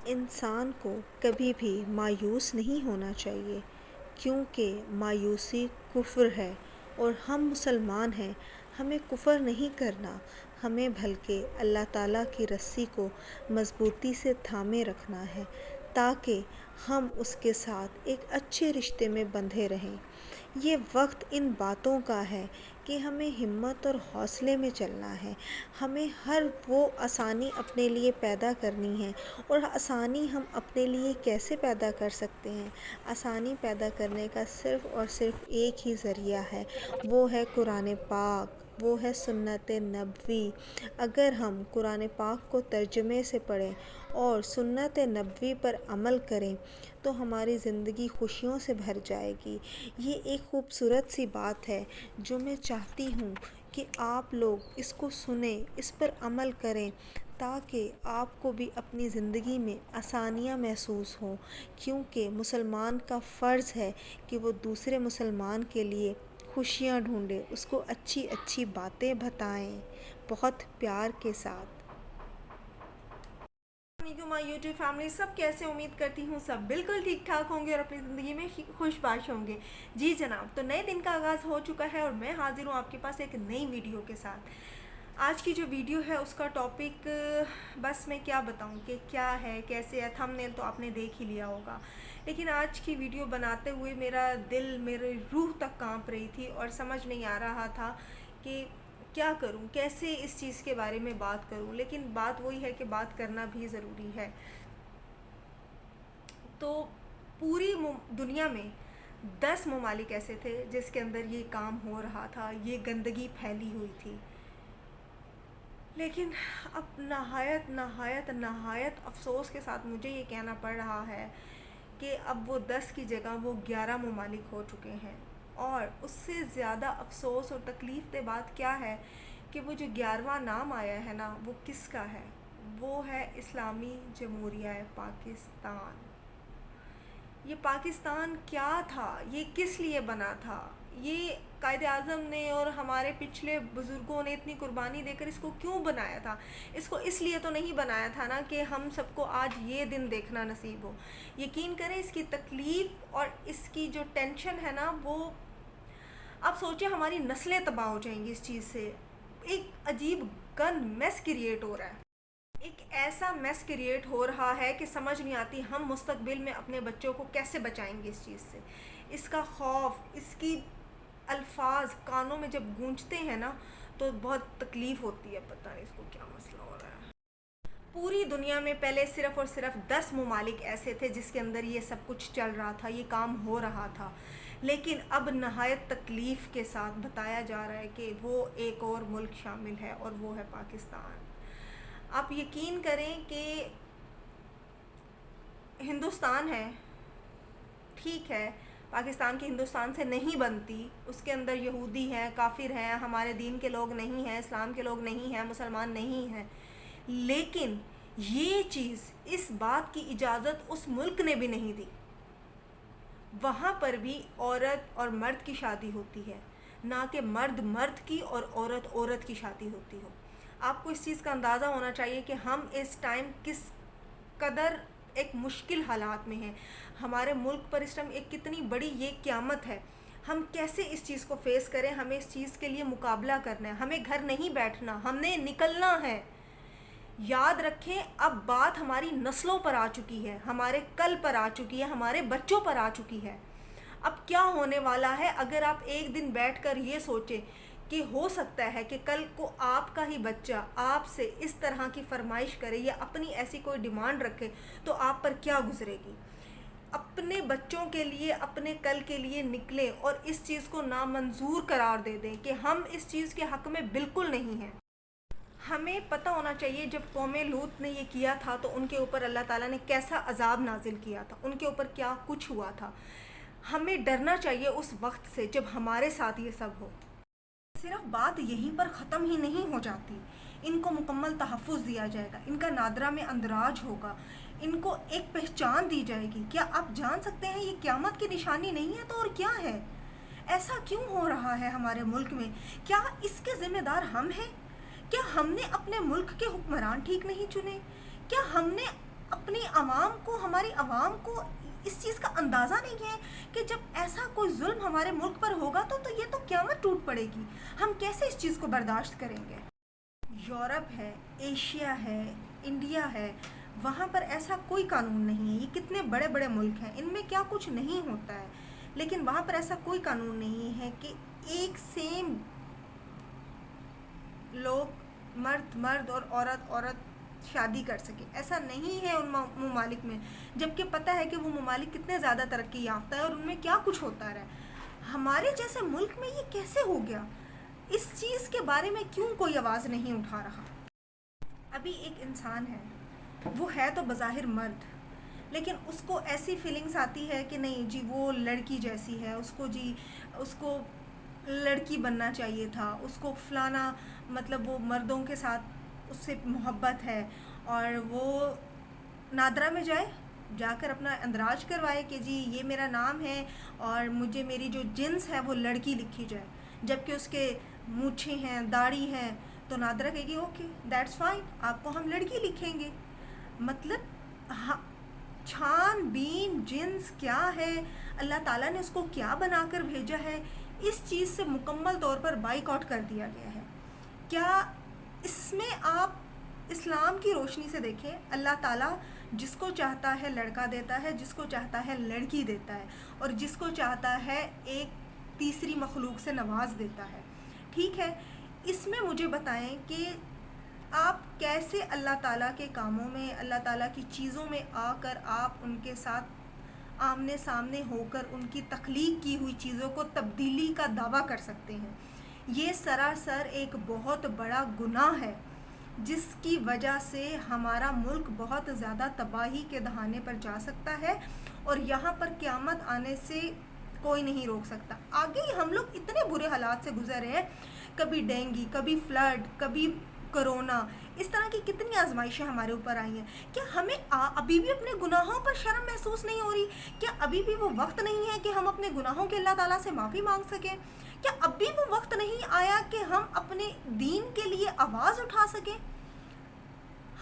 انسان کو کبھی بھی مایوس نہیں ہونا چاہیے، کیونکہ مایوسی کفر ہے اور ہم مسلمان ہیں، ہمیں کفر نہیں کرنا، ہمیں بلکہ اللہ تعالیٰ کی رسی کو مضبوطی سے تھامے رکھنا ہے تاکہ ہم اس کے ساتھ ایک اچھے رشتے میں بندھے رہیں۔ یہ وقت ان باتوں کا ہے کہ ہمیں ہمت اور حوصلے میں چلنا ہے، ہمیں ہر وہ آسانی اپنے لیے پیدا کرنی ہے۔ اور آسانی ہم اپنے لیے کیسے پیدا کر سکتے ہیں؟ آسانی پیدا کرنے کا صرف اور صرف ایک ہی ذریعہ ہے، وہ ہے قرآن پاک، وہ ہے سنت نبوی۔ اگر ہم قرآن پاک کو ترجمے سے پڑھیں اور سنت نبوی پر عمل کریں تو ہماری زندگی خوشیوں سے بھر جائے گی۔ یہ ایک خوبصورت سی بات ہے جو میں چاہتی ہوں کہ آپ لوگ اس کو سنیں، اس پر عمل کریں تاکہ آپ کو بھی اپنی زندگی میں آسانیاں محسوس ہوں، کیونکہ مسلمان کا فرض ہے کہ وہ دوسرے مسلمان کے لیے خوشیاں ڈھونڈے، اس کو اچھی اچھی باتیں بتائیں، بہت پیار کے ساتھ۔ مائی یوٹیوب فیملی، سب کیسے؟ امید کرتی ہوں سب بالکل ٹھیک ٹھاک ہوں گے اور اپنی زندگی میں خوش باش ہوں گے۔ جی جناب، تو نئے دن کا آغاز ہو چکا ہے اور میں حاضر ہوں آپ کے پاس ایک نئی ویڈیو کے ساتھ۔ آج کی جو ویڈیو ہے اس کا ٹاپک بس میں کیا بتاؤں کہ کیا ہے، کیسے ہے، تھمب نیل تو آپ نے دیکھ ہی لیا ہوگا، لیکن آج کی ویڈیو بناتے ہوئے میرا دل، میری روح تک کانپ رہی تھی اور سمجھ نہیں آ رہا تھا کہ کیا کروں، کیسے اس چیز کے بارے میں بات کروں، لیکن بات وہی ہے کہ بات کرنا بھی ضروری ہے۔ تو پوری دنیا میں 10 ممالک ایسے تھے جس کے اندر یہ کام ہو رہا تھا، یہ گندگی پھیلی ہوئی تھی، لیکن اب نہایت نہایت نہایت افسوس کے ساتھ مجھے یہ کہنا پڑ رہا ہے کہ اب وہ 10 کی جگہ وہ 11 ممالک ہو چکے ہیں۔ اور اس سے زیادہ افسوس اور تکلیف دہ بات کیا ہے کہ وہ جو 11واں نام آیا ہے نا، وہ کس کا ہے؟ وہ ہے اسلامی جمہوریہ پاکستان۔ یہ پاکستان کیا تھا؟ یہ کس لیے بنا تھا؟ یہ قائد اعظم نے اور ہمارے پچھلے بزرگوں نے اتنی قربانی دے کر اس کو کیوں بنایا تھا؟ اس کو اس لیے تو نہیں بنایا تھا نا کہ ہم سب کو آج یہ دن دیکھنا نصیب ہو۔ یقین کریں اس کی تکلیف اور اس کی جو ٹینشن ہے نا، وہ آپ سوچیں ہماری نسلیں تباہ ہو جائیں گی اس چیز سے۔ ایک عجیب گند میس کریٹ ہو رہا ہے، ایک ایسا میس کریٹ ہو رہا ہے کہ سمجھ نہیں آتی ہم مستقبل میں اپنے بچوں کو کیسے بچائیں گے اس چیز سے۔ اس کا خوف، اس کی الفاظ کانوں میں جب گونجتے ہیں نا تو بہت تکلیف ہوتی ہے، پتہ نہیں اس کو کیا مسئلہ ہو رہا ہے۔ پوری دنیا میں پہلے صرف اور صرف 10 ممالک ایسے تھے جس کے اندر یہ سب کچھ چل رہا تھا، یہ کام ہو رہا تھا، لیکن اب نہایت تکلیف کے ساتھ بتایا جا رہا ہے کہ وہ ایک اور ملک شامل ہے اور وہ ہے پاکستان۔ آپ یقین کریں کہ ہندوستان ہے، ٹھیک ہے، پاکستان کی ہندوستان سے نہیں بنتی، اس کے اندر یہودی ہیں، کافر ہیں، ہمارے دین کے لوگ نہیں ہیں، اسلام کے لوگ نہیں ہیں، مسلمان نہیں ہیں، لیکن یہ چیز، اس بات کی اجازت اس ملک نے بھی نہیں دی۔ وہاں پر بھی عورت اور مرد کی شادی ہوتی ہے، نہ کہ مرد مرد کی اور عورت عورت کی شادی ہوتی ہو۔ آپ کو اس چیز کا اندازہ ہونا چاہیے کہ ہم اس ٹائم کس قدر ایک مشکل حالات میں ہیں، ہمارے ملک پر اس ٹائم ایک کتنی بڑی یہ قیامت ہے، ہم کیسے اس چیز کو فیس کریں، ہمیں اس چیز کے لیے مقابلہ کرنا ہے، ہمیں گھر نہیں بیٹھنا، ہم نے نکلنا ہے۔ یاد رکھیں اب بات ہماری نسلوں پر آ چکی ہے، ہمارے کل پر آ چکی ہے، ہمارے بچوں پر آ چکی ہے۔ اب کیا ہونے والا ہے اگر آپ ایک دن بیٹھ کر یہ سوچیں کہ ہو سکتا ہے کہ کل کو آپ کا ہی بچہ آپ سے اس طرح کی فرمائش کرے یا اپنی ایسی کوئی ڈیمانڈ رکھے تو آپ پر کیا گزرے گی؟ اپنے بچوں کے لیے، اپنے کل کے لیے نکلیں اور اس چیز کو نامنظور قرار دے دیں کہ ہم اس چیز کے حق میں بالکل نہیں ہیں۔ ہمیں پتہ ہونا چاہیے جب قوم لوط نے یہ کیا تھا تو ان کے اوپر اللہ تعالیٰ نے کیسا عذاب نازل کیا تھا، ان کے اوپر کیا کچھ ہوا تھا۔ ہمیں ڈرنا چاہیے اس وقت سے جب ہمارے ساتھ یہ سب ہو۔ صرف بات یہیں پر ختم ہی نہیں ہو جاتی، ان کو مکمل تحفظ دیا جائے گا، ان کا نادرہ میں اندراج ہوگا، ان کو ایک پہچان دی جائے گی۔ کیا آپ جان سکتے ہیں یہ قیامت کی نشانی نہیں ہے تو اور کیا ہے؟ ایسا کیوں ہو رہا ہے ہمارے ملک میں؟ کیا اس کے ذمہ دار ہم ہیں؟ کیا ہم نے اپنے ملک کے حکمران ٹھیک نہیں چنے؟ کیا ہم نے اپنی عوام کو، ہماری عوام کو اس چیز کا اندازہ نہیں ہے کہ جب ایسا کوئی ظلم ہمارے ملک پر ہوگا تو یہ تو قیامت ٹوٹ پڑے گی. ہم کیسے اس چیز کو برداشت کریں گے؟ یورپ ہے، ایشیا ہے، انڈیا ہے، وہاں پر ایسا کوئی قانون نہیں ہے. یہ کتنے بڑے بڑے ملک ہیں، ان میں کیا کچھ نہیں ہوتا ہے، لیکن وہاں پر ایسا کوئی قانون نہیں ہے کہ ایک سیم لوگ، مرد اور عورت شادی کر سکے. ایسا نہیں ہے ان ممالک میں، جبکہ پتہ ہے کہ وہ ممالک کتنے زیادہ ترقی یافتہ ہے اور ان میں کیا کچھ ہوتا رہا ہے. ہمارے جیسے ملک میں یہ کیسے ہو گیا؟ اس چیز کے بارے میں کیوں کوئی آواز نہیں اٹھا رہا؟ ابھی ایک انسان ہے، وہ ہے تو بظاہر مرد، لیکن اس کو ایسی فیلنگز آتی ہے کہ نہیں جی وہ لڑکی جیسی ہے، اس کو لڑکی بننا چاہیے تھا، اس کو فلانا، مطلب وہ مردوں کے ساتھ اس سے محبت ہے، اور وہ نادرا میں جا کر اپنا اندراج کروائے کہ جی یہ میرا نام ہے اور مجھے میری جو جنس ہے وہ لڑکی لکھی جائے، جبکہ اس کے مونچھیں ہیں، داڑھی ہے، تو نادرا کہے گی اوکے دیٹس فائن، آپ کو ہم لڑکی لکھیں گے. مطلب چھان بین جنس کیا ہے، اللہ تعالیٰ نے اس کو کیا بنا کر بھیجا ہے، اس چیز سے مکمل طور پر بائیک آؤٹ کر دیا گیا ہے. کیا اس میں آپ اسلام کی روشنی سے دیکھیں، اللہ تعالیٰ جس کو چاہتا ہے لڑکا دیتا ہے، جس کو چاہتا ہے لڑکی دیتا ہے، اور جس کو چاہتا ہے ایک تیسری مخلوق سے نواز دیتا ہے. ٹھیک ہے، اس میں مجھے بتائیں کہ آپ کیسے اللہ تعالیٰ کے کاموں میں، اللہ تعالیٰ کی چیزوں میں آ کر آپ ان کے ساتھ آمنے سامنے ہو کر ان کی تخلیق کی ہوئی چیزوں کو تبدیلی کا دعویٰ کر سکتے ہیں؟ یہ سراسر ایک بہت بڑا گناہ ہے، جس کی وجہ سے ہمارا ملک بہت زیادہ تباہی کے دہانے پر جا سکتا ہے، اور یہاں پر قیامت آنے سے کوئی نہیں روک سکتا. آگے ہم لوگ اتنے برے حالات سے گزر رہے ہیں، کبھی ڈینگی، کبھی فلڈ، کبھی کرونا، اس طرح کی کتنی آزمائشیں ہمارے اوپر آئی ہیں. کیا ہمیں ابھی بھی اپنے گناہوں پر شرم محسوس نہیں ہو رہی؟ کیا ابھی بھی وہ وقت نہیں ہے کہ ہم اپنے گناہوں کے اللہ تعالیٰ سے معافی مانگ سکیں؟ کیا اب بھی وہ وقت نہیں آیا کہ ہم اپنے دین کے لیے آواز اٹھا سکیں؟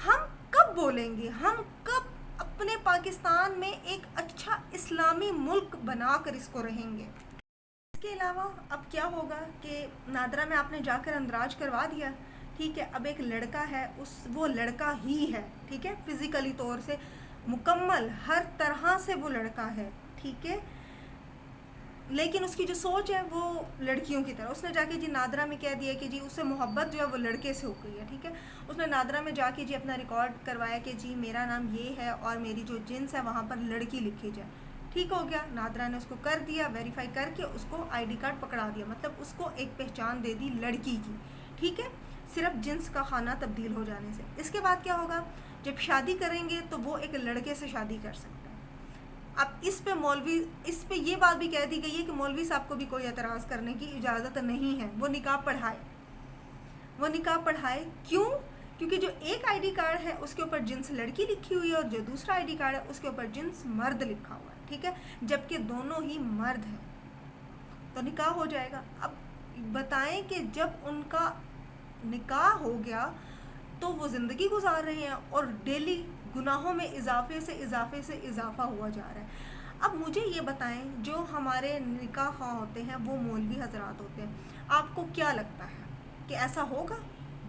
ہم کب بولیں گے؟ ہم کب اپنے پاکستان میں ایک اچھا اسلامی ملک بنا کر اس کو رہیں گے؟ اس کے علاوہ اب کیا ہوگا کہ نادرا میں آپ نے جا کر اندراج کروا دیا، ٹھیک ہے، اب ایک لڑکا ہے، وہ لڑکا ہی ہے، ٹھیک ہے، فزیکلی طور سے مکمل ہر طرح سے وہ لڑکا ہے، ٹھیک ہے، لیکن اس کی جو سوچ ہے وہ لڑکیوں کی طرح. اس نے جا کے جی نادرا میں کہہ دیا کہ جی اس سے محبت جو ہے وہ لڑکے سے ہو گئی ہے، ٹھیک ہے. اس نے نادرا میں جا کے جی اپنا ریکارڈ کروایا کہ جی میرا نام یہ ہے اور میری جو جنس ہے وہاں پر لڑکی لکھی جائے. ٹھیک ہو گیا، نادرا نے اس کو کر دیا، ویریفائی کر کے اس کو آئی ڈی کارڈ پکڑا دیا، مطلب اس کو ایک پہچان دے دی لڑکی کی، ٹھیک ہے، صرف جنس کا خانہ تبدیل ہو جانے سے. اس کے بعد کیا ہوگا؟ جب شادی کریں گے تو وہ ایک لڑکے سے شادی کر سکتا ہے. اب اس پہ یہ بات بھی کہہ دی گئی ہے کہ مولوی صاحب کو بھی کوئی اعتراض کرنے کی اجازت نہیں ہے، وہ نکاح پڑھائے. کیوں؟ کیونکہ جو ایک آئی ڈی کارڈ ہے اس کے اوپر جنس لڑکی لکھی ہوئی ہے، اور جو دوسرا آئی ڈی کارڈ ہے اس کے اوپر جنس مرد لکھا ہوا ہے، ٹھیک ہے، جبکہ دونوں ہی مرد ہیں، تو نکاح ہو جائے گا. اب بتائیں کہ جب ان کا نکاح ہو گیا تو وہ زندگی گزار رہے ہیں اور ڈیلی گناہوں میں اضافے سے اضافہ ہوا جا رہا ہے. اب مجھے یہ بتائیں، جو ہمارے نکاح خواہ ہوتے ہیں وہ مولوی حضرات ہوتے ہیں، آپ کو کیا لگتا ہے کہ ایسا ہوگا؟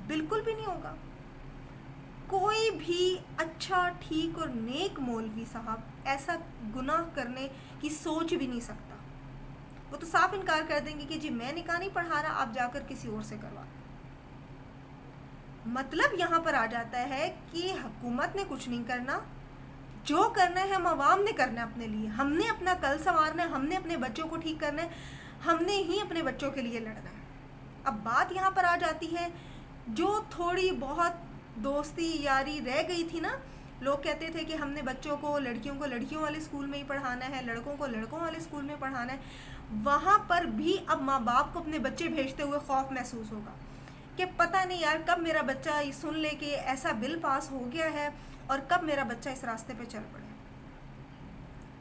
بالکل بھی نہیں ہوگا. کوئی بھی اچھا، ٹھیک اور نیک مولوی صاحب ایسا گناہ کرنے کی سوچ بھی نہیں سکتا. وہ تو صاف انکار کر دیں گے کہ جی میں نکاح نہیں پڑھا رہا، آپ جا کر کسی اور سے کروا. مطلب یہاں پر آ جاتا ہے کہ حکومت نے کچھ نہیں کرنا، جو کرنا ہے ہم عوام نے کرنا ہے اپنے لیے. ہم نے اپنا کل سنوارنا ہے، ہم نے اپنے بچوں کو ٹھیک کرنا ہے، ہم نے ہی اپنے بچوں کے لیے لڑنا ہے. اب بات یہاں پر آ جاتی ہے، جو تھوڑی بہت دوستی یاری رہ گئی تھی نا، لوگ کہتے تھے کہ ہم نے بچوں کو، لڑکیوں کو لڑکیوں والے اسکول میں ہی پڑھانا ہے، لڑکوں کو لڑکوں والے اسکول میں پڑھانا ہے. وہاں پر بھی اب ماں باپ کو اپنے بچے بھیجتے ہوئے خوف محسوس ہوگا کہ پتہ نہیں یار کب میرا بچہ یہ سن لے کہ ایسا بل پاس ہو گیا ہے اور کب میرا بچہ اس راستے پہ چل پڑے.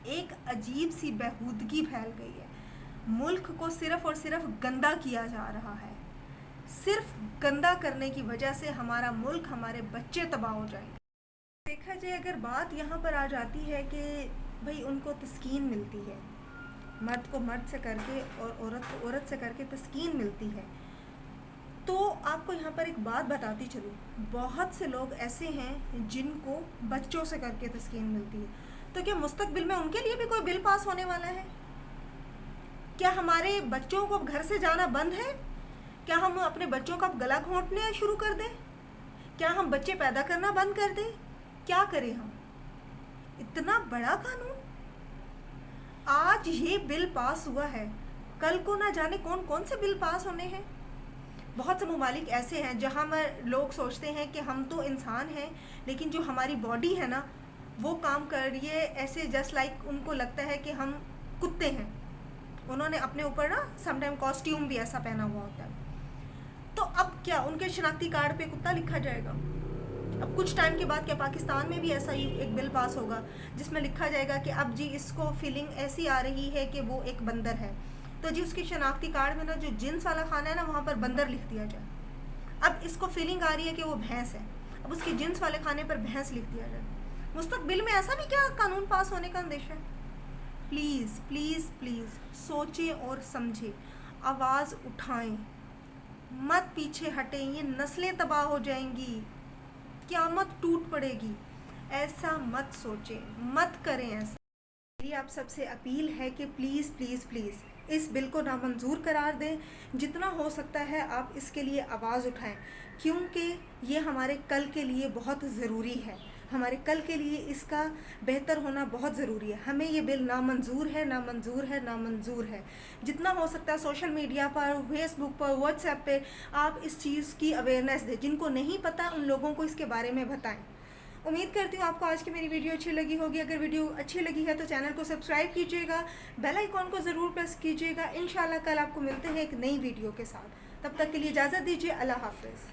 ایک عجیب سی بےہودگی پھیل گئی ہے، ملک کو صرف اور صرف گندا کیا جا رہا ہے. صرف گندا کرنے کی وجہ سے ہمارا ملک، ہمارے بچے تباہ ہو جائیں گے. دیکھا جائے اگر بات یہاں پر آ جاتی ہے کہ بھئی ان کو تسکین ملتی ہے، مرد کو مرد سے کر کے اور عورت کو عورت سے کر کے تسکین ملتی ہے، تو آپ کو یہاں پر ایک بات بتاتی چلوں، بہت سے لوگ ایسے ہیں جن کو بچوں سے کر کے تسکین ملتی ہے، تو کیا مستقبل میں ان کے لیے بھی کوئی بل پاس ہونے والا ہے؟ کیا ہمارے بچوں کو گھر سے جانا بند ہے؟ کیا ہم اپنے بچوں کا گلا گھونٹنے شروع کر دیں؟ کیا ہم بچے پیدا کرنا بند کر دیں؟ کیا کریں ہم؟ اتنا بڑا قانون آج یہ بل پاس ہوا ہے، کل کو نہ جانے کون کون سے بل پاس ہونے ہیں۔ بہت سے ممالک ایسے ہیں جہاں میں لوگ سوچتے ہیں کہ ہم تو انسان ہیں، لیکن جو ہماری باڈی ہے نا وہ کام کر رہی ہے ایسے جسٹ لائک ان کو لگتا ہے کہ ہم کتے ہیں۔ انہوں نے اپنے اوپر نا سم ٹائم کاسٹیوم بھی ایسا پہنا ہوا ہوتا ہے، تو اب کیا ان کے شناختی کارڈ پہ کتا لکھا جائے گا؟ اب کچھ ٹائم کے بعد کیا پاکستان میں بھی ایسا ہی ایک بل پاس ہوگا جس میں لکھا جائے گا کہ اب جی اس کو فیلنگ ایسی آ رہی ہے کہ وہ ایک بندر ہے، تو جی اس کی شناختی کارڈ میں نا جو جنس والا کھانا ہے نا وہاں پر بندر لکھ دیا جائے۔ اب اس کو فیلنگ آ رہی ہے کہ وہ بھینس ہے، اب اس کی جنس والے کھانے پر بھینس لکھ دیا جائے۔ مستقبل میں ایسا بھی کیا قانون پاس ہونے کا اندیشہ ہے؟ پلیز پلیز پلیز سوچیں اور سمجھیں، آواز اٹھائیں، مت پیچھے ہٹیں، یہ نسلیں تباہ ہو جائیں گی، قیامت ٹوٹ پڑے گی۔ ایسا مت سوچیں، مت کریں ایسا۔ میری آپ سب سے اپیل ہے کہ پلیز پلیز پلیز اس بل کو نامنظور قرار دیں، جتنا ہو سکتا ہے آپ اس کے لیے آواز اٹھائیں، کیونکہ یہ ہمارے کل کے لیے بہت ضروری ہے، ہمارے کل کے لیے اس کا بہتر ہونا بہت ضروری ہے۔ ہمیں یہ بل نامنظور ہے، نامنظور ہے، نامنظور ہے۔ جتنا ہو سکتا ہے سوشل میڈیا پر، فیس بک پر، واٹس ایپ پہ آپ اس چیز کی اویئرنیس دیں، جن کو نہیں پتہ ان لوگوں کو اس کے بارے میں بتائیں۔ امید کرتی ہوں آپ کو آج کی میری ویڈیو اچھی لگی ہوگی۔ اگر ویڈیو اچھی لگی ہے تو چینل کو سبسکرائب کیجیے گا، بیل آئیکن کو ضرور پریس کیجیے گا۔ انشاءاللہ کل آپ کو ملتے ہیں ایک نئی ویڈیو کے ساتھ، تب تک کے لیے اجازت دیجیے، اللہ حافظ۔